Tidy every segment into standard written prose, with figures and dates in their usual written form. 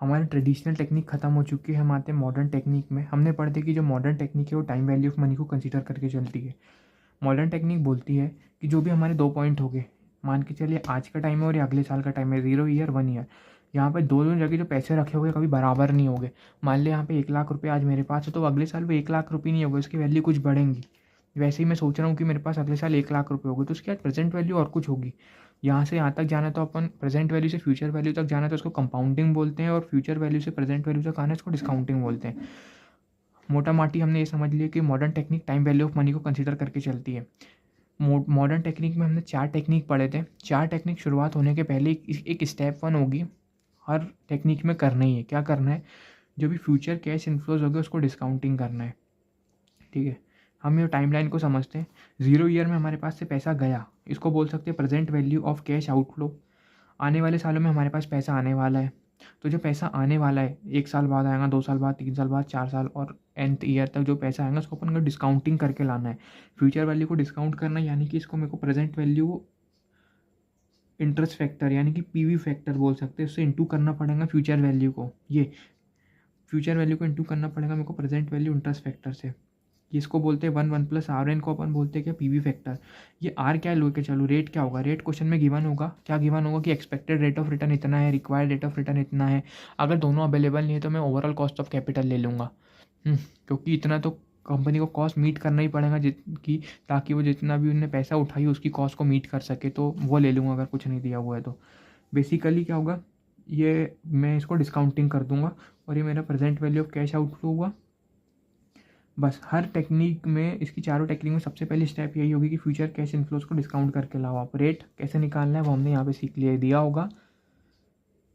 हमारी traditional technique खत्म हो चुकी है, हम आते हैं मॉडर्न टेक्निक में। हमने पढ़ते कि जो मॉडर्न टेक्निक है वो टाइम वैल्यू ऑफ मनी को कंसीडर करके चलती है। मॉडर्न टेक्निक बोलती है कि जो भी हमारे 2 पॉइंट हो गए, मान के चलिए आज का टाइम है और ये अगले साल का टाइम है, 0 ईयर 1 ईयर, यहाँ पे दोनों जगह जो पैसे रखे हुए कभी बराबर नहीं होंगे। मान लिया यहाँ पे 1 लाख रुपये आज मेरे पास है, तो अगले साल वो 1 लाख रुपये नहीं होगा, उसकी वैल्यू कुछ बढ़ेंगी। वैसे ही मैं सोच रहा हूँ कि मेरे पास अगले साल 1 लाख रुपये होगी, तो उसके बाद प्रेजेंट वैल्यू और कुछ होगी। यहाँ से यहाँ तक जाना तो अपन प्रेजेंट वैल्यू से फ्यूचर वैल्यू तक जाना तो उसको कंपाउंडिंग बोलते हैं, और फ्यूचर वैल्यू से प्रेजेंट वैल्यू तक आना इसको डिस्काउंटिंग बोलते हैं। मोटा माटी हमने ये समझ लिया कि modern technique time value of money को कंसीडर करके चलती है। मॉडर्न टेक्निक में हमने 4 टेक्निक पढ़े थे। 4 टेक्निक शुरुआत होने के पहले एक स्टेप 1 होगी, हर टेक्निक में करना ही है। क्या करना है? जो भी फ्यूचर कैश इन्फ्लोज हो गए उसको डिस्काउंटिंग करना है। ठीक है, हम ये टाइमलाइन को समझते हैं। 0 ईयर में हमारे पास से पैसा गया, इसको बोल सकते हैं present value of cash outflow. आने वाले सालों में हमारे पास पैसा आने वाला है, तो जो पैसा आने वाला है 1 साल बाद आएगा, 2 साल बाद, 3 साल बाद, 4 साल और nth ईयर तक जो पैसा आएगा उसको अपन को डिस्काउंटिंग करके लाना है। फ्यूचर वैल्यू को डिस्काउंट करना यानी कि इसको मेरे को प्रेजेंट वैल्यू इंटरेस्ट फैक्टर यानी कि पीवी फैक्टर बोल सकते हैं, उससे इंटू करना पड़ेगा फ्यूचर वैल्यू को। ये फ्यूचर वैल्यू को इंटू करना पड़ेगा मेरे को प्रेजेंट वैल्यू इंटरेस्ट फैक्टर से। इसको बोलते हैं 1 प्लस आर एन को अपन बोलते हैं क्या? PV factor. ये आर क्या लो के चलो, रेट क्या होगा? रेट क्वेश्चन में गिवन होगा, क्या गिवन होगा कि एक्सपेक्टेड रेट ऑफ रिटर्न इतना है, रिक्वायर्ड रेट ऑफ रिटर्न इतना है। अगर दोनों अवेलेबल नहीं है तो मैं ओवरऑल कॉस्ट ऑफ कैपिटल ले लूँगा, क्योंकि इतना तो कंपनी को कॉस्ट मीट करना ही पड़ेगा की, ताकि वो जितना भी उन्होंने पैसा उठाई उसकी कॉस्ट को मीट कर सके, तो वो ले लूँगा अगर कुछ नहीं दिया हुआ है तो। बेसिकली क्या होगा, ये मैं इसको डिस्काउंटिंग कर दूंगा और ये मेरा present value of cash outflow हुआ। बस हर टेक्निक में, इसकी चारों टेक्निक में सबसे पहली स्टेप यही होगी कि फ्यूचर कैश इन्फ्लोज को डिस्काउंट करके लाओ। आप रेट कैसे निकालना है वो हमने यहाँ पे सीख लिया, दिया होगा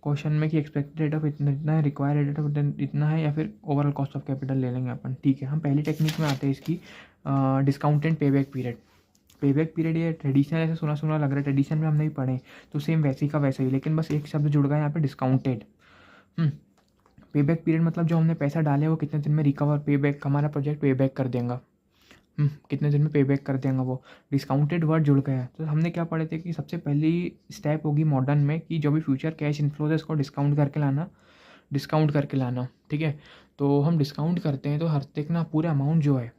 क्वेश्चन में कि एक्सपेक्टेड रेट ऑफ इतना है, रिक्वायर्ड रेट ऑफ इतना है, या फिर ओवरऑल कॉस्ट ऑफ कैपिटल ले लेंगे अपन। ठीक है, हम पहली टेक्निक में आते हैं इसकी, discounted payback period. Payback period ये ट्रेडिशनल ऐसे सुना सुना लग रहा है, ट्रेडिशनल में हम नहीं पढ़े तो सेम वैसे का वैसे ही, लेकिन बस एक शब्द जुड़ गया यहाँ पे, डिस्काउंटेड। पेबैक पीरियड मतलब जो हमने पैसा डाले वो कितने दिन में रिकवर, पेबैक हमारा प्रोजेक्ट पेबैक कर देगा। कितने दिन में पेबैक कर देगा वो, डिस्काउंटेड वर्ड जुड़ गया है। तो हमने क्या पढ़े थे कि सबसे पहली स्टेप होगी मॉडर्न में कि जो भी फ्यूचर कैश इन्फ्लोज है उसको डिस्काउंट करके लाना। ठीक है, तो हम डिस्काउंट करते हैं तो हर तक ना पूरा अमाउंट जो है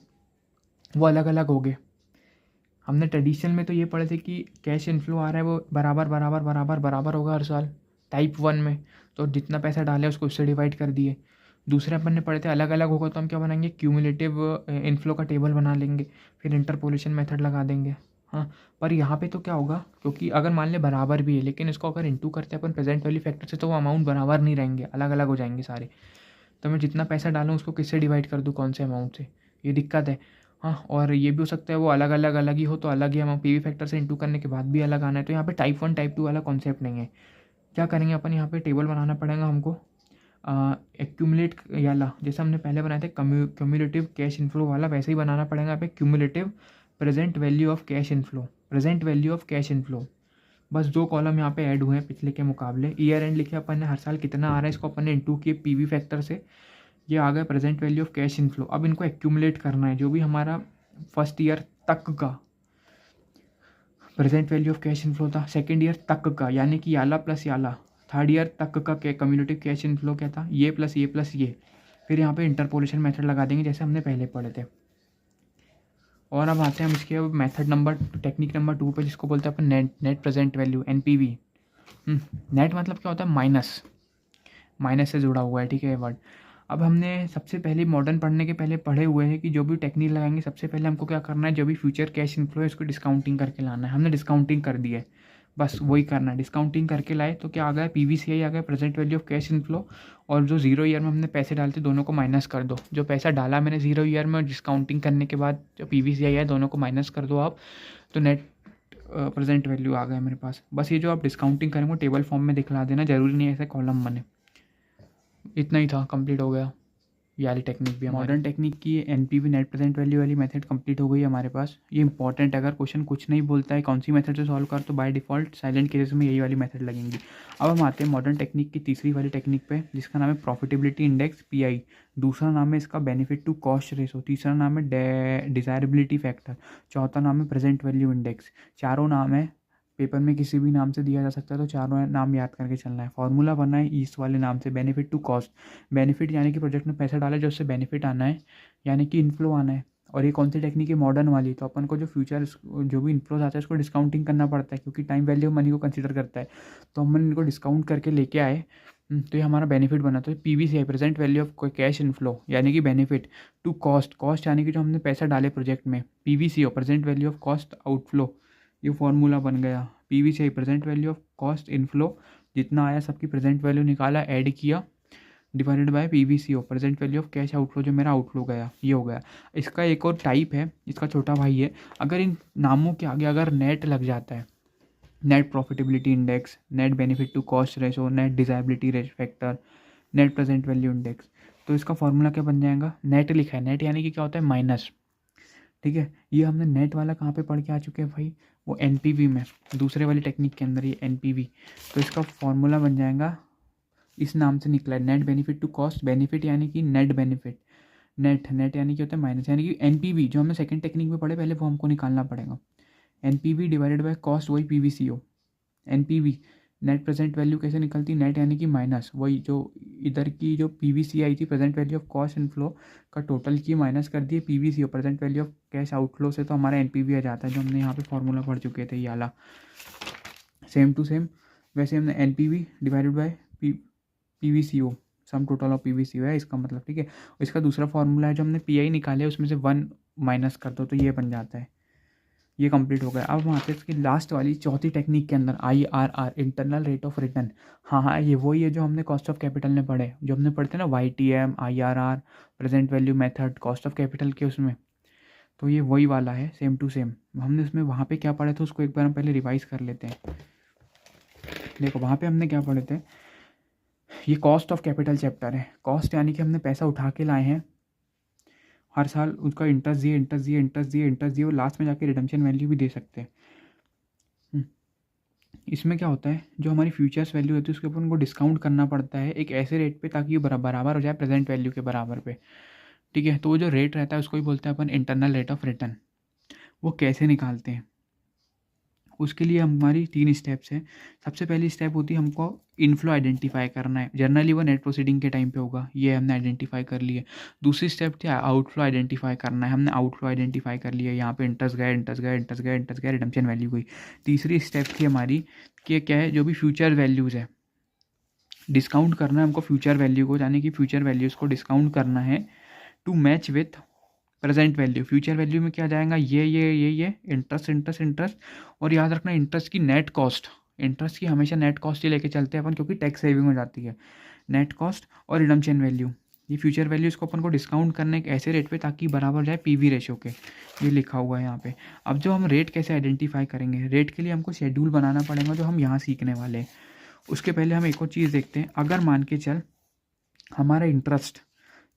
वो अलग अलग हो गए। हमने ट्रेडिशनल में तो ये पढ़े थे कि कैश इन्फ्लो आ रहा है वो बराबर बराबर बराबर बराबर होगा हर साल। टाइप 1 में तो जितना पैसा डाले उसको उससे डिवाइड कर दिए। दूसरे अपन ने पढ़े थे अलग अलग होगा, तो हम क्या बनाएंगे, क्यूमुलेटिव इन्फ्लो का टेबल बना लेंगे, फिर इंटरपोलेशन मेथड लगा देंगे। हाँ, पर यहाँ पे तो क्या होगा, क्योंकि अगर मान ले बराबर भी है लेकिन इसको अगर इंटू करते हैं अपन प्रेजेंट वैल्यू फैक्टर से, तो वो अमाउंट बराबर नहीं रहेंगे, अलग अलग हो जाएंगे सारे। तो मैं जितना पैसा डालूँ उसको किससे डिवाइड कर दूँ, कौन से अमाउंट से, ये दिक्कत है। हाँ, और ये भी हो सकता है वो अलग ही हो तो अलग ही अमाउंट, पीवी फैक्टर से इंटू करने के बाद भी अलग आना है। तो यहाँ पे टाइप 1 टाइप 2 वाला कॉन्सेप्ट नहीं है। क्या करेंगे अपन, यहाँ पे टेबल बनाना पड़ेगा हमको, एक्यूमुलेट वाला, जैसे हमने पहले बनाए थे क्यूमुलेटिव कैश इन्फ्लो वाला, वैसे ही बनाना पड़ेगा यहाँ पे cumulative present value of cash inflow. बस 2 कॉलम यहाँ पे ऐड हुए हैं पिछले के मुकाबले। ईयर एंड लिखे अपन ने, हर साल कितना आ रहा है इसको अपन ने इंटू किए पीवी फैक्टर से, ये आ गया present value of cash inflow. अब इनको एक्यूमुलेट करना है, जो भी हमारा फर्स्ट ईयर तक का present value of cash inflow था, सेकेंड ईयर तक का यानी कि याला प्लस याला, थर्ड ईयर तक का कम्युलेटिव कैश इन्फ्लो क्या था, ये प्लस ये। फिर यहाँ पे इंटरपोलेशन मेथड लगा देंगे जैसे हमने पहले पढ़े थे। और अब आते हैं हम इसके टेक्निक नंबर 2 पे, जिसको बोलते हैं अपन net present value, NPV। Net मतलब क्या होता है, माइनस से जुड़ा हुआ है। ठीक है, वर्ड। अब हमने सबसे पहले मॉडर्न पढ़ने के पहले पढ़े हुए हैं कि जो भी टेक्निक लगाएंगे सबसे पहले हमको क्या करना है, जो भी फ्यूचर कैश इन्फ्लो है उसको डिस्काउंटिंग करके लाना है। हमने डिस्काउंटिंग कर दी है, बस वही करना है। डिस्काउंटिंग करके लाए तो क्या आ गया, PVCI आ गया, present value of cash inflow. और जो 0 ईयर में हमने पैसे डालते दोनों को माइनस कर दो, जो पैसा डाला मैंने 0 ईयर में डिस्काउंटिंग करने के बाद जो PVCI है दोनों को माइनस कर दो आप, तो नेट प्रेजेंट वैल्यू आ गया मेरे पास। बस ये जो आप डिस्काउंटिंग करेंगे टेबल फॉर्म में दिखला देना, जरूरी नहीं है ऐसे कॉलम बने। इतना ही था, कंप्लीट हो गया। ये वाली टेक्निक भी, मॉडर्न टेक्निक की NPV नेट प्रेजेंट वैल्यू वाली मेथड कंप्लीट हो गई हमारे पास। ये इंपॉर्टेंट, अगर क्वेश्चन कुछ नहीं बोलता है कौन सी मेथड से सॉल्व कर, तो बाय डिफॉल्ट साइलेंट केसेस में यही वाली मेथड लगेंगी। अब हम आते हैं मॉडर्न टेक्निक की तीसरी वाली टेक्निक पे, जिसका नाम है प्रॉफिटेबिलिटी इंडेक्स, PI। दूसरा नाम है इसका बेनिफिट टू कॉस्ट रेशो, तीसरा नाम है डिजायरेबिलिटी फैक्टर, चौथा नाम है प्रेजेंट वैल्यू इंडेक्स। चारों नाम है पेपर में किसी भी नाम से दिया जा सकता है, तो चारों नाम याद करके चलना है। फॉर्मूला बनना है ईस्ट वाले नाम से, बेनिफिट टू कॉस्ट। बेनिफिट यानी कि प्रोजेक्ट में पैसा डाला जो उससे बेनिफिट आना है, यानी कि इनफ्लो आना है। और ये कौन सी टेक्निक है, मॉडर्न वाली। तो अपन को जो फ्यूचर जो भी इनफ्लोज आता है उसको डिस्काउंटिंग करना पड़ता है, क्योंकि टाइम वैल्यू मनी को कंसिडर करता है। तो हम इनको डिस्काउंट करके लेके आए, तो ये हमारा बेनिफिट बना। तो PVC present value of cash inflow यानी कि बेनिफिट टू कॉस्ट। कॉस्ट यानी कि जो हमने पैसा डाले प्रोजेक्ट में, PVC present value of cost outflow, ये फॉर्मूला बन गया। PVC present value of cost inflow, जितना आया सबकी प्रेजेंट वैल्यू निकाला, ऐड किया, divided by PVCO present value of cash outflow, जो मेरा आउटफ्लो गया, ये हो गया। इसका एक और टाइप है, इसका छोटा भाई है। अगर इन नामों के आगे अगर नेट लग जाता है, net profitability index, net benefit to cost ratio, net desirability factor, net present value index, तो इसका फॉर्मूला क्या बन जाएगा, नेट लिखा है। नेट यानी कि क्या होता है, माइनस। ठीक है, ये हमने नेट वाला कहाँ पे पढ़ के आ चुके हैं भाई, वो NPV में, दूसरे वाली टेक्निक के अंदर, ये NPV। तो इसका फॉर्मूला बन जाएगा, इस नाम से निकला है, net benefit to cost. Benefit यानी कि नेट बेनिफिट, नेट यानी कि होता है माइनस, यानी कि NPV जो हमने सेकंड टेक्निक में पढ़े पहले, वो हमको निकालना पड़ेगा। NPV डिवाइडेड बाय कॉस्ट, वही PVCO। NPV net present value कैसे निकलती, नेट यानी कि माइनस, वही जो इधर की जो PVC आई थी, present value of cost inflow का टोटल की, माइनस कर दिए PVCO present value of cash outflow से, तो हमारा NPV आ जाता है, जो हमने यहाँ पे फॉर्मूला पढ़ चुके थे, ये वाला सेम टू सेम। वैसे हमने NPV divided by PVCO, sum total of PVCO है इसका मतलब। ठीक है, इसका दूसरा फॉर्मूला है जो हमने PI निकाले, उसमें से 1 माइनस कर दो, तो ये बन जाता है। ये कंप्लीट हो गया। अब हम आते हैं इसकी लास्ट वाली चौथी टेक्निक के अंदर, IRR, internal rate of return. हाँ, ये वही है जो हमने कॉस्ट ऑफ कैपिटल में पढ़े, जो हमने पढ़ते ना, YTM, IRR, present value method, cost of capital के उसमें। तो ये वही वाला है, सेम टू सेम। हमने उसमें वहाँ पे क्या पढ़ा था, उसको एक बार हम पहले रिवाइज कर लेते हैं। देखो वहाँ पे हमने क्या पढ़े थे, ये कॉस्ट ऑफ कैपिटल चैप्टर है। कॉस्ट यानी कि हमने पैसा उठा के लाए हैं, हर साल उसका इंटरेस्ट दिए, इंटरेस्ट दिए, इंटरेस्ट दिए, इंटरेस्ट दिए, और लास्ट में जाके रिडम्पशन वैल्यू भी दे सकते हैं। इसमें क्या होता है, जो हमारी फ्यूचर्स वैल्यू होती है उसके ऊपर उनको डिस्काउंट करना पड़ता है एक ऐसे रेट पे, ताकि ये बराबर हो जाए प्रेजेंट वैल्यू के बराबर पे। ठीक है, तो वो जो रेट रहता है उसको ही बोलते हैं अपन इंटरनल रेट ऑफ रिटर्न। वो कैसे निकालते हैं, उसके लिए हमारी 3 स्टेप्स हैं। सबसे पहली स्टेप होती है हमको इनफ्लो आइडेंटिफाई करना है, जनरली वो नेट प्रोसीडिंग के टाइम पे होगा, ये हमने आइडेंटिफाई कर लिया। दूसरी स्टेप थी आउटफ्लो आइडेंटिफाई करना है, हमने आउटफ्लो आइडेंटिफाई कर लिया, यहाँ पे इंटरेस्ट गया, इंटरेस्ट गया, इंटरेस्ट गया, इंटरेस्ट गया, रिडम्पशन वैल्यू गई। तीसरी स्टेप थी हमारी कि क्या है, जो भी फ्यूचर वैल्यूज़ है डिस्काउंट करना है हमको फ्यूचर वैल्यू को, यानी कि फ्यूचर वैल्यूज़ को डिस्काउंट करना है to match with present value. Future value में क्या जाएगा, ये इंटरेस्ट, इंटरेस्ट, इंटरेस्ट, और याद रखना इंटरेस्ट की नेट कॉस्ट, इंटरेस्ट की हमेशा नेट कॉस्ट ही लेके चलते हैं अपन, क्योंकि टैक्स सेविंग हो जाती है। नेट कॉस्ट और रिडम्पशन वैल्यू, ये फ्यूचर वैल्यूज़ को अपन को डिस्काउंट करना है एक ऐसे रेट पे ताकि बराबर जाए PV रेशो के, ये लिखा हुआ है यहाँ पे। अब जो हम रेट कैसे आइडेंटिफाई करेंगे, रेट के लिए हमको शेड्यूल बनाना पड़ेगा, जो हम यहाँ सीखने वाले हैं। उसके पहले हम एक और चीज़ देखते हैं। अगर मान के चल हमारा इंटरेस्ट,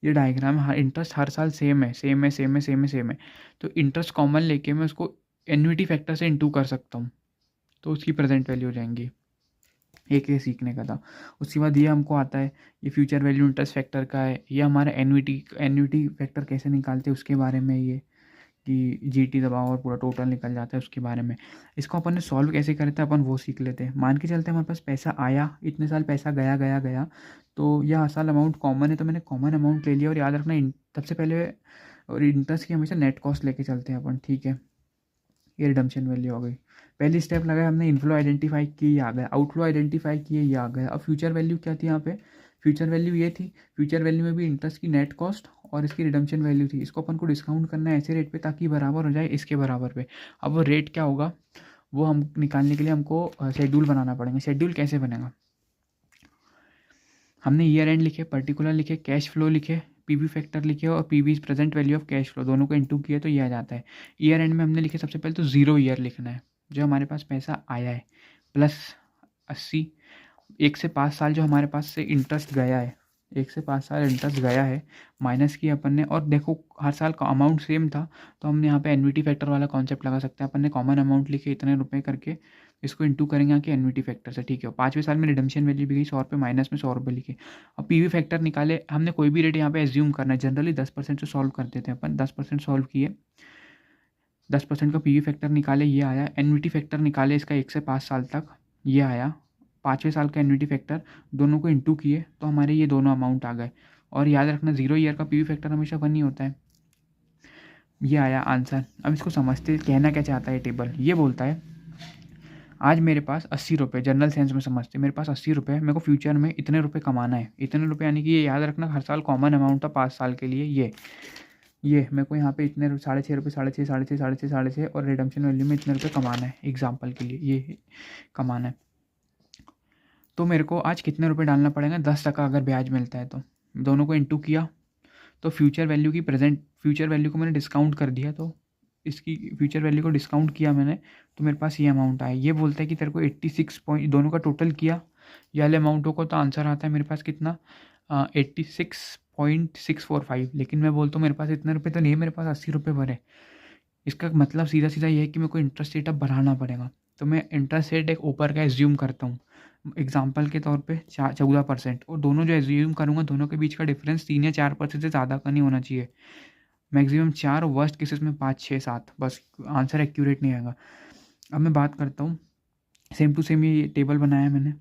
ये डायग्राम, हाँ इंटरेस्ट हर साल सेम है, सेम है, सेम है, सेम है, सेम है, तो इंटरेस्ट कॉमन लेके मैं उसको एन्युटी फैक्टर से इंटू कर सकता हूँ, तो उसकी प्रेजेंट वैल्यू हो जाएंगी। एक ये सीखने का था। उसके बाद ये हमको आता है, ये फ्यूचर वैल्यू इंटरेस्ट फैक्टर का है, ये हमारा एन्युटी फैक्टर कैसे निकालते हैं उसके बारे में, ये कि GT दबाओ और पूरा टोटल निकल जाता है उसके बारे में। इसको अपन ने सॉल्व कैसे करते हैं अपन वो सीख लेते हैं। मान के चलते हैं हमारे पास पैसा आया, इतने साल पैसा गया गया गया, तो यह हर साल अमाउंट कॉमन है, तो मैंने कॉमन अमाउंट ले लिया। और याद रखना सबसे पहले, और इंटरेस्ट की हमेशा नेट कॉस्ट लेके चलते हैं अपन। ठीक है, ये रिडम्पशन वैल्यू हो गई। पहली स्टेप लगाया हमने, इनफ्लो आइडेंटिफाई की, ये आ गया। आउटफ्लो आइडेंटिफाई किए, ये आ गया। अब फ्यूचर वैल्यू क्या थी यहाँ पे, फ्यूचर वैल्यू ये थी। फ्यूचर वैल्यू में भी इंटरेस्ट की नेट कॉस्ट और इसकी रिडम्पशन वैल्यू थी, इसको अपन को डिस्काउंट करना है ऐसे रेट पे ताकि बराबर हो जाए इसके बराबर पे। अब वो रेट क्या होगा, वो हम निकालने के लिए हमको शेड्यूल बनाना पड़ेगा। शेड्यूल कैसे बनेगा, हमने ईयर एंड लिखे, पर्टिकुलर लिखे, कैश फ्लो लिखे, PV फैक्टर लिखे और PV present value of cash flow, दोनों को इंटू किया तो ये आ जाता है। ईयर एंड में हमने लिखे, सबसे पहले तो 0 ईयर लिखना है, जो हमारे पास पैसा आया है, प्लस 80, 1 से 5 साल जो हमारे पास से इंटरेस्ट गया है, 1 से 5 साल इंटरेस्ट गया है, माइनस किया अपन ने। और देखो हर साल का अमाउंट सेम था, तो हमने यहाँ पे एन्युटी फैक्टर वाला कॉन्सेप्ट लगा सकते हैं। अपन ने कॉमन अमाउंट लिखे इतने रुपए करके, इसको इंटू करेंगे यहाँ के एन्युटी फैक्टर से। ठीक है, 5वें साल में रिडम्पशन वैल्यू भी गई 100 रुपये, माइनस में 100 रुपये लिखे। अब PV फैक्टर निकाले हमने, कोई भी रेट यहाँ पे एज्यूम करना है, जनरली 10% से सॉल्व करते थे अपन, 10% सॉल्व किए, 10% का पीवी फैक्टर निकाले, ये आया। एन्युटी फैक्टर निकाले इसका 1 से 5 साल तक, ये आया। 5वें साल का एन्युटी फैक्टर, दोनों को इंटू किए तो हमारे ये दोनों अमाउंट आ गए। और याद रखना 0 ईयर का पीवी फैक्टर हमेशा 1 ही होता है। ये आया आंसर। अब इसको समझते, कहना क्या चाहता है ये टेबल। ये बोलता है आज मेरे पास 80 रुपये, जनरल सेंस में समझते, मेरे पास 80 रुपये, मेरे को फ्यूचर में इतने रुपये कमाना है। इतने रुपये यानी कि ये याद रखना हर साल कॉमन अमाउंट था 5 साल के लिए। ये मेरे को यहाँ पे इतने 6.5 रुपये, 6.5, 6.5, 6.5, 6.5 और रिडम्पशन वैल्यू में इतने रुपये कमाना है, एग्जाम्पल के लिए ये कमाना है। तो मेरे को आज कितने रुपये डालना पड़ेगा, 10% अगर ब्याज मिलता है तो। दोनों को इंटू किया तो फ्यूचर वैल्यू को मैंने डिस्काउंट कर दिया, तो इसकी फ्यूचर वैल्यू को डिस्काउंट किया मैंने, तो मेरे पास ये अमाउंट आया। ये बोलता है कि तेरे को 86 पॉइंट, दोनों का टोटल किया ये वाले अमाउंटों को, तो आंसर आता है मेरे पास कितना, 86.645। लेकिन मैं बोलता हूँ मेरे पास इतने रुपये तो नहीं है, मेरे पास 80 रुपये भरे। इसका मतलब सीधा सीधा ये है कि मेरे को इंटरेस्ट रेट अब बढ़ाना पड़ेगा। तो मैं इंटरेस्ट रेट एक ऊपर का एज्यूम करता हूँ, एग्जाम्पल के तौर पे 14%, और दोनों जो एज्यूम करूँगा दोनों के बीच का डिफरेंस 3 या 4% से ज़्यादा का नहीं होना चाहिए। मैक्सिमम 4, वर्स्ट केसेस में 5, 6, 7, बस आंसर एक्यूरेट नहीं आएगा। अब मैं बात करता हूँ, सेम टू सेम ये टेबल बनाया मैंने।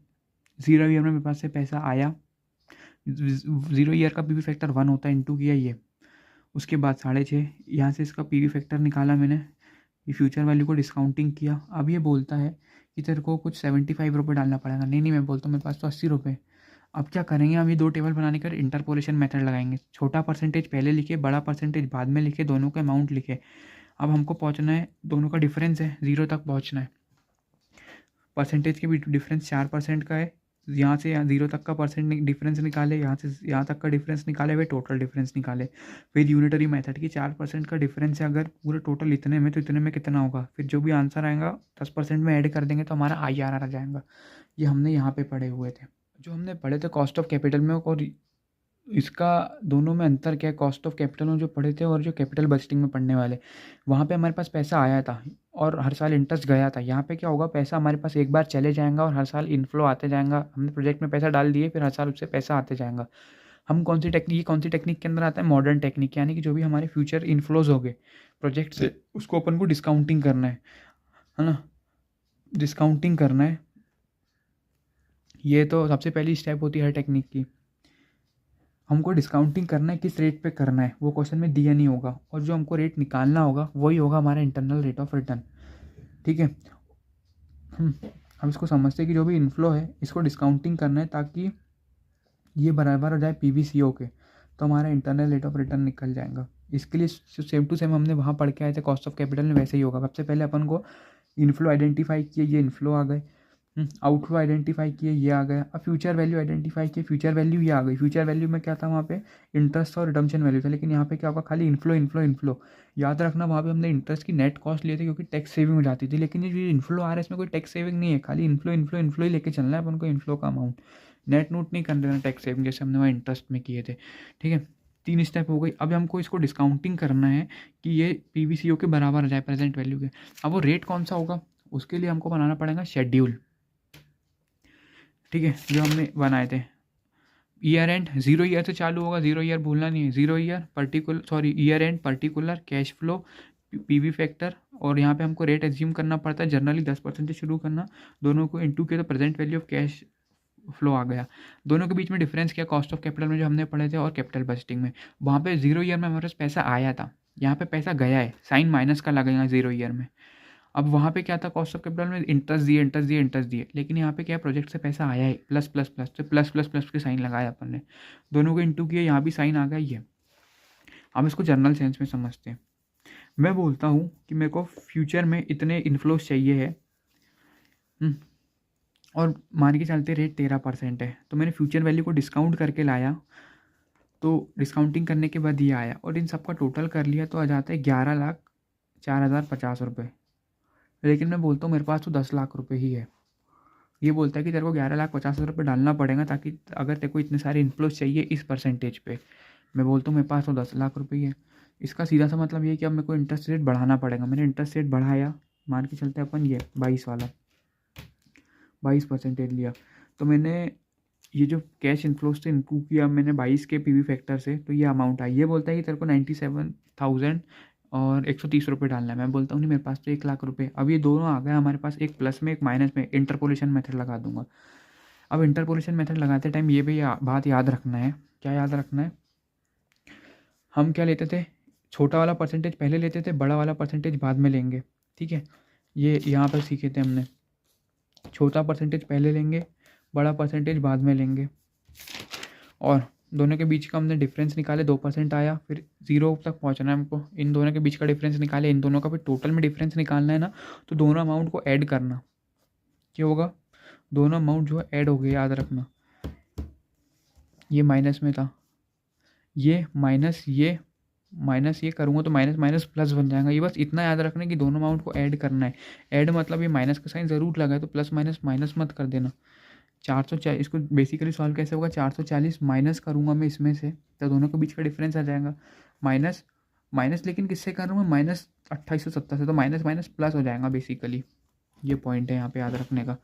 0 ईयर में मेरे पास से पैसा आया, 0 ईयर का पीवी फैक्टर 1 होता है, इंटू किया ये। उसके बाद 6.5, यहाँ से इसका पीवी फैक्टर निकाला मैंने, ये फ्यूचर वैल्यू को डिस्काउंटिंग किया। अब ये बोलता है कि तेरे को कुछ 75 रुपये डालना पड़ेगा। नहीं, मैं बोलता हूँ मेरे पास तो 80 रुपये। अब क्या करेंगे, हम ये 2 टेबल बनाने का इंटरपोलेशन मेथड लगाएंगे। छोटा परसेंटेज पहले लिखे, बड़ा परसेंटेज बाद में लिखे, दोनों का अमाउंट लिखे। अब हमको पहुँचना है, दोनों का डिफरेंस है 0 तक पहुँचना है। परसेंटेज के भी डिफरेंस 4% का है, यहाँ से यहाँ 0 तक का परसेंट डिफरेंस निकाले, यहाँ से यहाँ तक का डिफरेंस निकाले, वे टोटल डिफरेंस निकाले। फिर यूनिटरी मेथड की 4% का डिफरेंस है, अगर पूरे टोटल इतने में, तो इतने में कितना होगा, फिर जो भी आंसर आएगा 10% में ऐड कर देंगे तो हमारा IRR आ जाएगा। ये हमने यहाँ पे पढ़े हुए थे, जो हमने पढ़े थे कॉस्ट ऑफ कैपिटल में। और इसका दोनों में अंतर क्या है, कॉस्ट ऑफ कैपिटल में जो पढ़े थे और जो कैपिटल बजटिंग में पढ़ने वाले, वहाँ पे हमारे पास पैसा आया था और हर साल इंटरेस्ट गया था। यहाँ पे क्या होगा, पैसा हमारे पास एक बार चले जाएगा और हर साल इनफ्लो आते जाएगा। हमने प्रोजेक्ट में पैसा डाल दिए, फिर हर साल उससे पैसा आते जाएगा। हम कौन सी टेक्निक के अंदर आता है, मॉडर्न टेक्निक, यानी कि जो भी हमारे फ्यूचर इनफ्लोज हो गए प्रोजेक्ट से, उसको अपन को डिस्काउंटिंग करना है ना, डिस्काउंटिंग करना है। ये तो सबसे पहली स्टेप होती है हर टेक्निक की। हमको डिस्काउंटिंग करना है, किस रेट पे करना है वो क्वेश्चन में दिया नहीं होगा, और जो हमको रेट निकालना होगा वही होगा हमारा इंटरनल रेट ऑफ रिटर्न। ठीक है, हम इसको समझते हैं कि जो भी इनफ्लो है इसको डिस्काउंटिंग करना है ताकि ये बराबर हो जाए PVCO के, तो हमारा इंटरनल रेट ऑफ रिटर्न निकल जाएगा। इसके लिए सेम टू सेम हमने वहाँ पढ़ के आए थे कॉस्ट ऑफ कैपिटल में, वैसे ही होगा। सबसे पहले अपन को इनफ्लो आइडेंटिफाई किए, ये इनफ्लो आ गए, आउटफ्लो आइडेंटिफाई किए, ये आ गया। अब फ्यूचर वैल्यू आइडेंटिफाई किए, फ्यूचर वैल्यू ये आ गई। फ्यूचर वैल्यू में क्या था, वहाँ पे इंटरेस्ट और रिडम्पशन वैल्यू था, लेकिन यहाँ पे क्या होगा, खाली इनफ्लो। याद रखना वहाँ पे हमने इंटरेस्ट की नेट कॉस्ट लिए थे क्योंकि टैक्स सेविंग हो जाती थी, लेकिन ये जो इनफ्लो आ रहा है इसमें कोई टैक्स सेविंग नहीं है, खाली इनफ्लो ही लेके चलना है अपन को। इनफ्लो का अमाउंट नेट नोट नहीं कर देना टैक्स सेविंग, जैसे हमने वहाँ इंटरेस्ट में किए थे। ठीक है, 3 स्टेप हो गई। अब हमको इसको डिस्काउंटिंग करना है कि ये PVCO के बराबर आ जाए, प्रेजेंट वैल्यू के। अब वो रेट कौन सा होगा, उसके लिए हमको बनाना पड़ेगा शेड्यूल। ठीक है, जो हमने बनाए थे ईयर एंड, 0 ईयर से चालू होगा, 0 ईयर भूलना नहीं है, 0 year year and particular cash flow PV factor, और यहाँ पे हमको रेट एज्यूम करना पड़ता है जनरली 10% से शुरू करना। दोनों को इंटू किया तो present value of cash flow आ गया। दोनों के बीच में डिफरेंस क्या, कॉस्ट ऑफ कैपिटल में जो हमने पढ़े थे और कैपिटल बजटिंग में। वहाँ पे 0 ईयर में हमारे पास पैसा आया था, यहाँ पे पैसा गया है, साइन माइनस का लगेगा 0 ईयर में। अब वहाँ पे क्या था, कॉस्ट ऑफ कैपिटल में इंटरेस्ट दिए, लेकिन यहाँ पे क्या प्रोजेक्ट से पैसा आया है, प्लस तो प्लस के साइन लगाया अपन ने, दोनों को इंटू किया, यहाँ भी साइन आ गया ये। अब इसको जनरल सेंस में समझते हैं। मैं बोलता हूँ कि मेरे को फ्यूचर में इतने इन्फ्लोज चाहिए है, और मान के चलते रेट 13% है, तो मैंने फ्यूचर वैल्यू को डिस्काउंट करके लाया, तो डिस्काउंटिंग करने के बाद ये आया, और इन सबका टोटल कर लिया तो आ जाता है 11,04,050 रुपये। लेकिन मैं बोलता हूँ मेरे पास तो 10 लाख रुपए ही है। ये बोलता है कि तेरे को 11,50,000 रुपये डालना पड़ेगा, ताकि अगर तेरे को इतने सारे इन्फ्लोज चाहिए इस परसेंटेज पे। मैं बोलता हूँ मेरे पास तो 10 लाख रुपये ही है। इसका सीधा सा मतलब ये है कि अब मेरे को इंटरेस्ट रेट बढ़ाना पड़ेगा। मैंने इंटरेस्ट रेट बढ़ाया, मान के चलते अपन ये 22 वाला 22% लिया, तो मैंने ये जो कैश इन्फ्लोज से इंप्रूव किया मैंने 22 के PV फैक्टर से, तो ये अमाउंट आई। ये बोलता है कि तेरे को 97,000 और 130 रुपये डालना है। मैं बोलता हूँ नहीं मेरे पास तो 1 लाख रुपये। अब ये दोनों आ गए हमारे पास, एक प्लस में एक माइनस में, इंटरपोलेशन मेथड लगा दूंगा। अब इंटरपोलेशन मेथड लगाते टाइम ये भी बात याद रखना है। क्या याद रखना है? हम क्या लेते थे, छोटा वाला परसेंटेज पहले लेते थे, बड़ा वाला परसेंटेज बाद में लेंगे। ठीक है, ये यहाँ पर सीखे थे हमने, छोटा परसेंटेज पहले लेंगे, बड़ा परसेंटेज बाद में लेंगे। और दोनों के बीच का हमने डिफरेंस निकाले, 2% आया, फिर 0 तक पहुँचना है हमको। इन दोनों के बीच का डिफरेंस निकाले, इन दोनों का फिर टोटल में डिफरेंस निकालना है ना, तो दोनों अमाउंट को ऐड करना। क्या होगा? दोनों अमाउंट जो है ऐड हो गए, याद रखना। ये माइनस में था, ये माइनस ये करूँगा तो माइनस माइनस प्लस बन जाएगा। ये बस इतना याद रखना है कि दोनों अमाउंट को ऐड करना है। ऐड मतलब ये माइनस का साइन ज़रूर लगा है, तो प्लस माइनस माइनस मत कर देना। 440, इसको बेसिकली सॉल्व कैसे होगा, 440 माइनस करूँगा मैं इसमें से, तो दोनों के बीच का डिफरेंस आ जाएगा माइनस माइनस। लेकिन किससे कर रहा हूँ मैं? माइनस 2870 से, तो माइनस माइनस प्लस हो जाएगा बेसिकली। ये पॉइंट है यहाँ पे याद रखने का।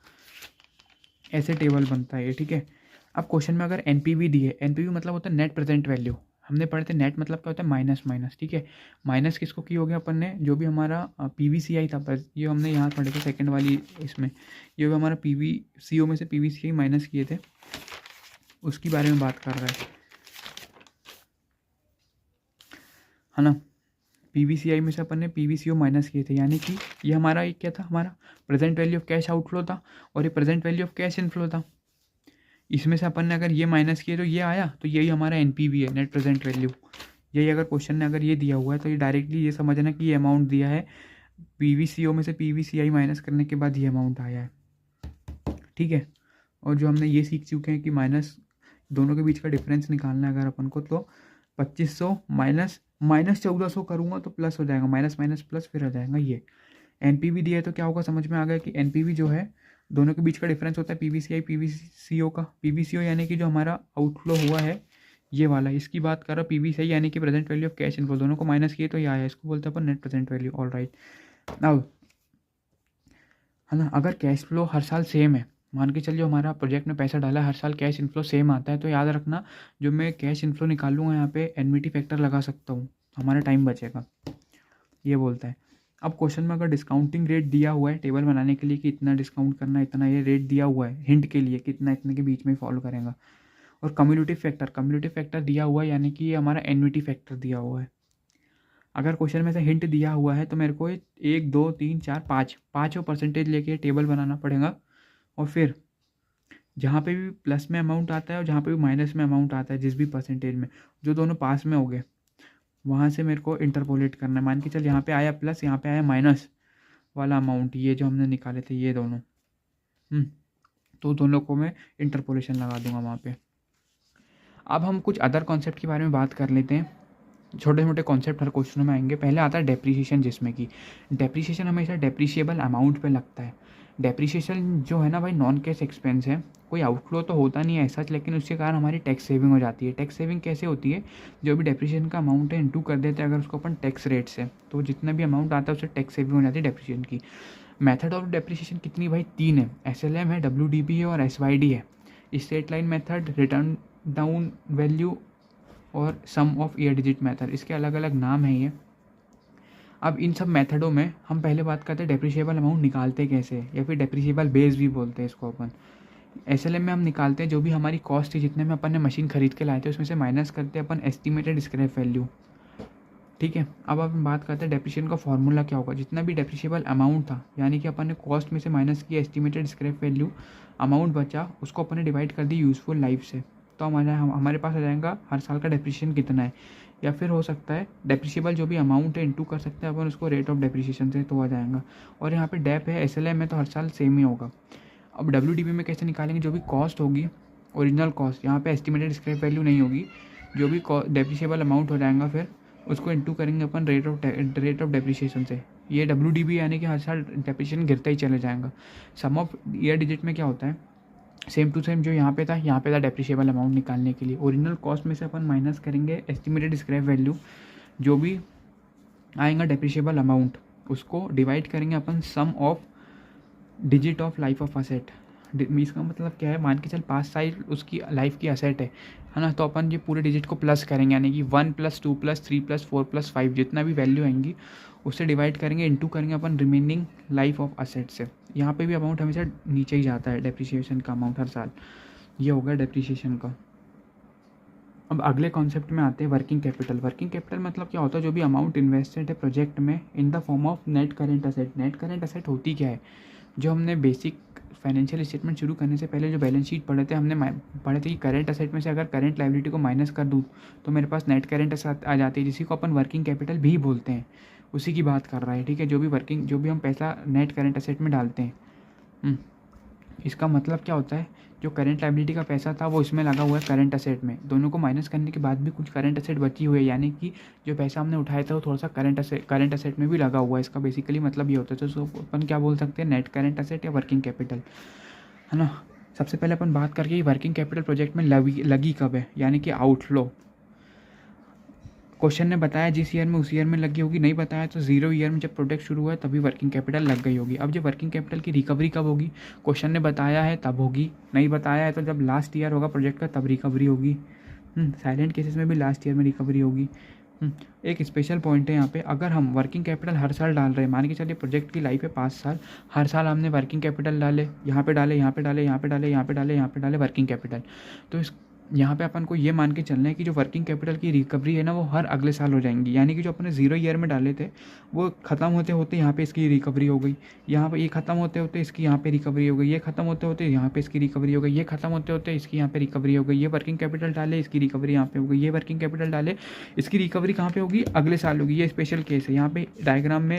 ऐसे टेबल बनता है ये। ठीक है, अब क्वेश्चन में अगर एनपीवी दी है, एनपीवी मतलब होता है नेट प्रेजेंट वैल्यू। हमने पढ़े थे नेट मतलब क्या होता है, माइनस माइनस। ठीक है, माइनस किसको की हो गया अपन ने, जो भी हमारा पीवीसीआई था, बस ये हमने यहाँ पढ़े थे सेकंड वाली इसमें, ये भी हमारा पीवीसीओ में से पीवीसीआई माइनस किए थे, उसकी बारे में बात कर रहा है ना। पीवीसीआई में से अपन ने पीवीसीओ माइनस किए थे, यानी कि ये हमारा एक क्या था, हमारा present value of cash outflow था, और ये present value of cash inflow था। इसमें से अपन ने अगर ये माइनस किए तो ये आया, तो यही हमारा एनपीवी है, नेट प्रेजेंट वैल्यू। यही अगर क्वेश्चन ने अगर ये दिया हुआ है तो ये डायरेक्टली ये समझना कि ये अमाउंट दिया है, पीवीसीओ में से पीवीसीआई माइनस करने के बाद ये अमाउंट आया है। ठीक है, और जो हमने ये सीख चुके हैं कि माइनस दोनों के बीच का डिफरेंस निकालना है अगर अपन को, तो 2500 माइनस 1400 करूँगा तो प्लस हो जाएगा, माइनस माइनस प्लस फिर आ जाएगा। ये एनपीवी दिया है तो क्या होगा, समझ में आ गया कि एनपीवी जो है दोनों के बीच का डिफरेंस होता है पीवीसीआई पीवीसीओ का। पीवीसीओ यानी कि जो हमारा आउटफ्लो हुआ है ये वाला, इसकी बात कर रहा हूँ। पीवीसीआई यानी कि present value of cash inflow, दोनों को माइनस किए तो ये आया, इसको बोलते हैं अपन net present value. All right, अब है ना, अगर कैश फ्लो हर साल सेम है, मान के चलिए हमारा प्रोजेक्ट में पैसा डाला हर साल कैश इनफ्लो सेम आता है, तो याद रखना जो मैं कैश इनफ्लो निकालूंगा यहाँ पे एनविटी फैक्टर लगा सकता हूँ, हमारा टाइम बचेगा। ये बोलता है। अब क्वेश्चन में अगर डिस्काउंटिंग रेट दिया हुआ है टेबल बनाने के लिए कि इतना डिस्काउंट करना है, इतना ये रेट दिया हुआ है हिंट के लिए कि इतना इतने के बीच में फॉलो करेगा, और कम्युलेटिव फैक्टर दिया हुआ है, यानी कि ये हमारा एनविटी फैक्टर दिया हुआ है। अगर क्वेश्चन में से हिंट दिया हुआ है तो मेरे को 1 2 3 4 5 पाँचों परसेंटेज लेके टेबल बनाना पड़ेगा, और फिर जहाँ पे भी प्लस में अमाउंट आता है और जहाँ पे भी माइनस में अमाउंट आता है, जिस भी परसेंटेज में, जो दोनों पास में हो गए वहाँ से मेरे को इंटरपोलेट करना है। मान के चल यहाँ पे आया प्लस, यहाँ पे आया माइनस वाला अमाउंट, ये जो हमने निकाले थे ये दोनों, तो दोनों को मैं इंटरपोलेशन लगा दूंगा वहाँ पे। अब हम कुछ अदर कॉन्सेप्ट के बारे में बात कर लेते हैं। छोटे मोटे कॉन्सेप्ट हर क्वेश्चन में आएंगे। पहले आता है डेप्रीशिएशन, जिसमें कि डेप्रीशिएशन हमेशा डेप्रीशिएबल अमाउंट पे लगता है। डेप्रीशिएशन जो है ना भाई, नॉन कैश एक्सपेंस है, कोई आउटफ्लो तो होता नहीं है ऐसा, लेकिन उसके कारण हमारी टैक्स सेविंग हो जाती है। टैक्स सेविंग कैसे होती है, जो भी डेप्रीशिएशन का अमाउंट है इंटू कर देते हैं अगर उसको अपन टैक्स रेट से, तो जितना भी अमाउंट आता है उससे टैक्स सेविंग हो जाती है डेप्रीशिएशन की। मेथड ऑफ डेप्रीशिएशन कितनी भाई, 3 है, SLM है, WDB है और SYD है। Straight line method, return down value और सम ऑफ ईयर डिजिट मेथड, इसके अलग अलग नाम हैं ये। अब इन सब मेथडों में हम पहले बात करते हैं डेप्रिशिएबल अमाउंट निकालते कैसे, या फिर डेप्रिशिएबल बेस भी बोलते हैं इसको अपन। SLM में हम निकालते हैं जो भी हमारी कॉस्ट थी, जितने में अपन ने मशीन खरीद के लाए थे उसमें से माइनस करते हैं अपन एस्टिमेटेड स्क्रैप वैल्यू। ठीक है, अब अपन बात करते हैं डेप्रिशिएशन का फॉर्मूला क्या होगा। जितना भी डेप्रिशिएबल अमाउंट था, यानी कि अपन ने कॉस्ट में से माइनस किया एस्टिमेटेड स्क्रैप वैल्यू, अमाउंट बचा उसको अपन ने डिवाइड कर दी यूज़फुल लाइफ से, तो हमारे पास आ जाएगा हर साल का डेप्रिशिएशन कितना है। या फिर हो सकता है डेप्रिशिएबल जो भी अमाउंट है इंटू कर सकते हैं अपन उसको रेट ऑफ डेप्रिशिएशन से, तो आ जाएगा। और यहाँ पे डेप है, SLM में तो हर साल सेम ही होगा। अब WDB में कैसे निकालेंगे, जो भी कॉस्ट होगी ओरिजिनल कॉस्ट, यहाँ पे एस्टिमेटेड स्क्रैप वैल्यू नहीं होगी, जो भी डेप्रिशिएबल अमाउंट हो जाएगा फिर उसको इंटू करेंगे अपन रेट ऑफ डेप्रिशिएशन से। ये WDB यानी कि हर साल डेप्रिशिएशन गिरता ही चले जाएगा। सम ऑफ ईयर डिजिट में क्या होता है, सेम टू सेम जो यहाँ पे था डेप्रिशिएबल अमाउंट निकालने के लिए ओरिजिनल कॉस्ट में से अपन माइनस करेंगे एस्टिमेटेड स्क्रैप वैल्यू, जो भी आएगा डेप्रिशिएबल अमाउंट उसको डिवाइड करेंगे अपन sum of digit of life of asset. इसका मतलब क्या है, मान के चल 5 साल उसकी लाइफ की असेट है ना, तो अपन ये पूरे डिजिट को प्लस करेंगे, यानी कि 1 + 2 + 3 + 4 + 5 जितना भी वैल्यू आएंगी उससे डिवाइड करेंगे, इंटू करेंगे अपन रिमेनिंग लाइफ ऑफ असेट से। यहाँ पे भी अमाउंट हमेशा नीचे ही जाता है, डेप्रिसिएशन का अमाउंट हर साल। ये हो गया डेप्रिसिएशन का। अब अगले कॉन्सेप्ट में आते हैं वर्किंग कैपिटल। वर्किंग कैपिटल मतलब क्या होता है, जो भी अमाउंट इन्वेस्टेड है प्रोजेक्ट में in the form of net current asset. Net current asset होती क्या है, जो हमने बेसिक फाइनेंशियल स्टेटमेंट शुरू करने से पहले जो बैलेंस शीट पढ़े थे, हमने पढ़े थे कि करेंट असेट में से अगर करेंट लायबिलिटी को माइनस कर दूँ तो मेरे पास नेट करेंट असेट आ जाती है, जिसी को अपन वर्किंग कैपिटल भी बोलते हैं। उसी की बात कर रहा है, ठीक है। जो भी हम पैसा नेट करेंट असेट में डालते हैं, इसका मतलब क्या होता है, जो करंट लायबिलिटी का पैसा था वो इसमें लगा हुआ है करंट असेट में, दोनों को माइनस करने के बाद भी कुछ करंट असेट बची हुई है, यानी कि जो पैसा हमने उठाया था वो थोड़ा सा करंट असेट में भी लगा हुआ है। इसका बेसिकली मतलब ये होता है, तो उसको अपन क्या बोल सकते हैं, नेट करंट असेट या वर्किंग कैपिटल, है ना। सबसे पहले अपन बात करके वर्किंग कैपिटल प्रोजेक्ट में लगी कब है, यानी कि आउटफ्लो। क्वेश्चन ने बताया जिस ईयर में उस ईयर में लगी होगी, नहीं बताया तो 0 ईयर में जब प्रोजेक्ट शुरू हुआ है तभी वर्किंग कैपिटल लग गई होगी। अब जो वर्किंग कैपिटल की रिकवरी कब होगी, क्वेश्चन ने बताया है तब होगी, नहीं बताया है तो जब लास्ट ईयर होगा प्रोजेक्ट का तब रिकवरी होगी। साइलेंट केसेस में भी लास्ट ईयर में रिकवरी होगी। एक स्पेशल पॉइंट है यहाँ पे, अगर हम वर्किंग कैपिटल हर साल डाल रहे हैं, मान के चलिए प्रोजेक्ट की लाइफ है 5 साल, हर साल हमने वर्किंग कैपिटल डाले, यहाँ पे डाले, यहाँ पे डाले, यहाँ पे डाले, यहाँ पे डाले, यहाँ पे डाले वर्किंग कैपिटल, तो यहाँ पे अपन को ये मान के चलना है कि जो वर्किंग कैपिटल की रिकवरी है ना वो हर अगले साल हो जाएंगी, यानी कि जो अपने 0 ईयर में डाले थे वो ख़त्म होते होते यहाँ पे इसकी रिकवरी हो गई, यहाँ पे ये ख़त्म होते होते इसकी यहाँ पे रिकवरी हो गई, ये ख़त्म होते होते यहाँ पे इसकी रिकवरी हो गई, ये ख़त्म होते होते इसकी यहाँ पे रिकवरी हो गई, ये वर्किंग कैपिटल डाले इसकी रिकवरी यहाँ पे हो गई, ये वर्किंग कैपिटल डाले इसकी रिकवरी कहाँ पे होगी, अगले साल होगी। ये स्पेशल केस है, यहाँ पे डायग्राम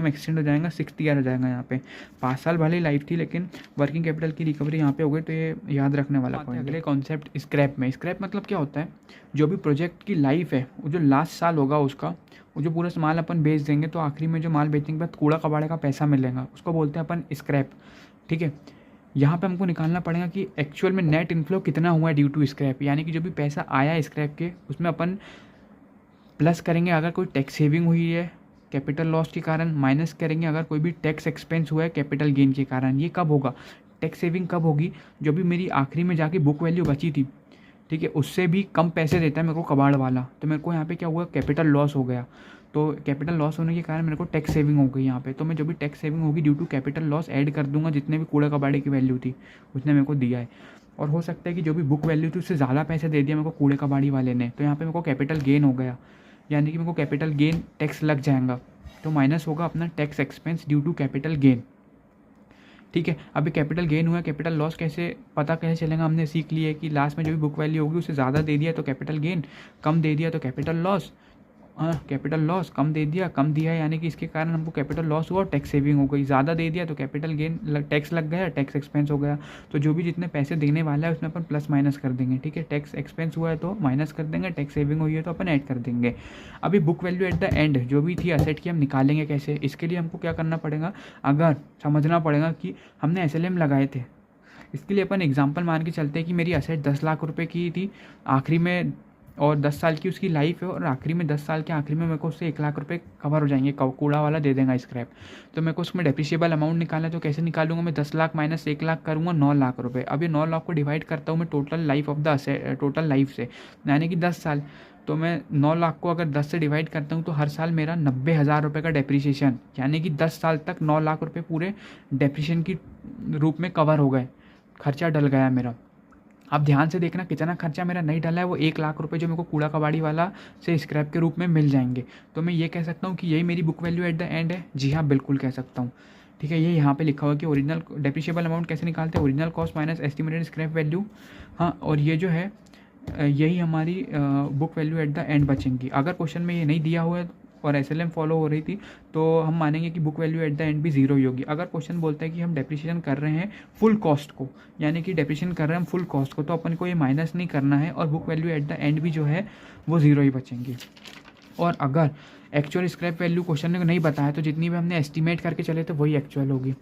एक्सटेंड हो जाएगा, 6th ईयर हो जाएगा। यहाँ पे 5 साल भले लाइफ थी लेकिन वर्किंग कैपिटल की रिकवरी यहाँ पे हो गई, तो ये याद रखने वाला पॉइंट। अगले कॉन्सेप्ट स्क्रैप में। स्क्रैप मतलब क्या होता है, जो भी प्रोजेक्ट की लाइफ है वो जो लास्ट साल होगा उसका, वो जो पूरा माल अपन बेच देंगे तो आखिरी में जो माल बेचने के बाद कूड़ा कबाड़े का पैसा मिलेगा, उसको बोलते हैं अपन स्क्रैप, ठीक है। यहाँ पे हमको निकालना पड़ेगा कि एक्चुअल में नेट इनफ्लो कितना हुआ है ड्यू टू स्क्रैप, यानी कि जो भी पैसा आया है स्क्रैप के उसमें अपन प्लस करेंगे अगर कोई टैक्स सेविंग हुई है कैपिटल लॉस के कारण, माइनस करेंगे अगर कोई भी टैक्स एक्सपेंस हुआ है कैपिटल गेन के कारण। ये कब होगा, टैक्स सेविंग कब होगी, जो भी मेरी आखिरी में जाके बुक वैल्यू बची थी, ठीक है, उससे भी कम पैसे देता है मेरे को कबाड़ वाला, तो मेरे को यहाँ पे क्या हुआ, कैपिटल लॉस हो गया। तो कैपिटल लॉस होने के कारण मेरे को टैक्स सेविंग हो गई यहाँ पे, तो मैं जो भी टैक्स सेविंग होगी due to capital loss add कर दूंगा, जितने भी कूड़ा कबाड़े की वैल्यू थी उसने मेरे को दिया है। और हो सकता है कि जो भी बुक वैल्यू थी उससे ज़्यादा पैसे दे दिया मेरे को कूड़े कबाड़ी वाले ने, तो यहाँ पे मेरे को कैपिटल गेन हो गया, यानी कि मेरे को कैपिटल गेन टैक्स लग जाएगा, तो माइनस होगा अपना tax expense due to capital gain, ठीक है। अभी कैपिटल गेन हुआ, कैपिटल लॉस कैसे चलेगा, हमने सीख लिया है कि लास्ट में जो भी बुक वैल्यू होगी उससे ज़्यादा दे दिया तो कैपिटल गेन, कम दे दिया तो कैपिटल लॉस, कैपिटल लॉस कम दे दिया, कम दिया है यानी कि इसके कारण हमको कैपिटल लॉस हुआ और टैक्स सेविंग हो गई, ज़्यादा दे दिया तो कैपिटल गेन टैक्स लग गया, टैक्स एक्सपेंस हो गया। तो जो भी जितने पैसे देने वाला है उसमें अपन प्लस माइनस कर देंगे, ठीक है। टैक्स एक्सपेंस हुआ है तो माइनस कर देंगे, टैक्स सेविंग हुई है तो अपन ऐड कर देंगे। अभी book value at the and जो भी थी असेट की हम निकालेंगे कैसे, इसके लिए हमको क्या करना पड़ेगा, अगर समझना पड़ेगा कि हमने SLM लगाए थे, इसके लिए अपन एग्जाम्पल मान के चलते हैं कि मेरी असेट 10 लाख रुपए की थी आखिरी में, और 10 साल की उसकी लाइफ है, और आखिरी में 10 साल के आखिरी में मेरे को उससे 1 लाख रुपए कवर हो जाएंगे, कूड़ा वाला दे देगा स्क्रैप, तो मेरे को उसमें डेप्रिशिएबल अमाउंट निकालना है, तो कैसे निकालूंगा मैं, 10 लाख माइनस 1 लाख करूँगा 9 लाख रुपये। अब ये 9 लाख को डिवाइड करता हूँ मैं total life of the total life से, यानी कि 10 साल, तो मैं 9 लाख को अगर 10 से डिवाइड करता हूँ तो हर साल मेरा 90,000 रुपये का डेप्रिसिएशन, यानी कि 10 साल तक 9 लाख रुपये पूरे डेप्रिसिएशन की रूप में कवर हो गए, खर्चा डल गया मेरा। अब ध्यान से देखना कितना खर्चा मेरा नहीं डला है, वो 1 लाख रुपए जो मेरे को कूड़ा कबाड़ी वाला से स्क्रैप के रूप में मिल जाएंगे, तो मैं ये कह सकता हूँ कि यही मेरी book value at the and है। जी हाँ, बिल्कुल कह सकता हूँ, ठीक है। ये यहाँ पे लिखा हुआ कि ओरिजिनल डेप्रिशिएबल अमाउंट कैसे निकालते हैं, original cost minus estimated scrap value, हाँ, और ये जो है यही हमारी book value at the end बचेंगी। अगर क्वेश्चन में ये नहीं दिया हुआ है और SLM फॉलो हो रही थी तो हम मानेंगे कि book value at the and भी 0 ही होगी। अगर क्वेश्चन बोलता है कि हम डेप्रिसिएशन कर रहे हैं फुल कॉस्ट को, यानी कि डेप्रिसिएशन कर रहे हैं हम फुल कॉस्ट को, तो अपन को ये माइनस नहीं करना है और book value at the and भी जो है वो 0 ही बचेंगी। और अगर एक्चुअल स्क्रैप वैल्यू क्वेश्चन ने नहीं बताया तो जितनी भी हमने एस्टिमेट करके चले तो वही एक्चुअल होगी।